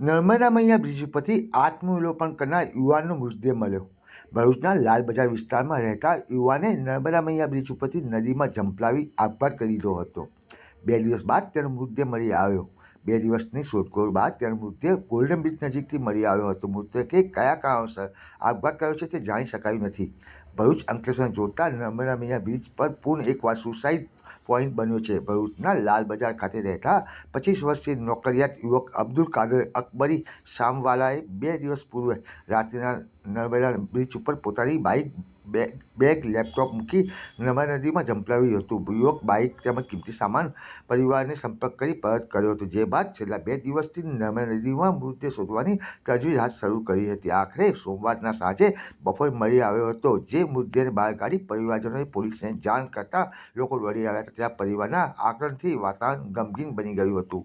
નર્મદા મૈયા bridge ઉપરથી આત્મવિલોપન કરનાર યુવાનનો મૃતદેહ મળ્યો. ભરૂચના લાલ બજાર વિસ્તારમાં રહેતા યુવાને નર્મદા મૈયા બ્રિજ ઉપરથી નદીમાં ઝંપલાવી આપઘાત કરી લીધો હતો. 2 દિવસ બાદ તેનો મૃતદેહ મળી આવ્યો. 2 દિવસની શોધખોળ બાદ તેનો મૃતદેહ ગોલ્ડન બ્રિજ નજીકથી મળી આવ્યો હતો. મૃતકે કયા કારણોસર આપઘાત કર્યો છે તે જાણી શકાયું નથી. ભરૂચ અંકલેશ્વરને જોડતા નર્મદા મૈયા બ્રિજ પર પૂર્ણ એકવાર સુસાઇડ પોઈન્ટ બન્યો છે. ભરૂચના લાલ બજાર ખાતે રહેતા 25 વર્ષીય નોકરિયાત યુવક અબ્દુલ કાદર અકબરી શામવાલાએ 2 દિવસ પૂર્વે રાત્રિના નર્મદા બ્રિજ ઉપર પોતાની બાઇક, બેગ, લેપટોપ મૂકી નર્મદા નદીમાં ઝંપલાવ્યું હતું. યુવક બાઇક તેમજ કિંમતી સામાન પરિવારને સંપર્ક કરી પરત કર્યો હતો. જે બાદ છેલ્લા 2 દિવસથી નર્મદા નદીમાં મૃતદેહ શોધવાની તજવીજ હાથ શરૂ કરી હતી. આખરે સોમવારના સાંજે બપોરે મળી આવ્યો હતો. જે મૃતદેહને બહાર કાઢી પરિવારજનોએ પોલીસને જાણ કરતા લોકો દોડી આવ્યા હતા. ત્યાં પરિવારના આક્રંદથી વાતાવરણ ગમગીન બની ગયું હતું.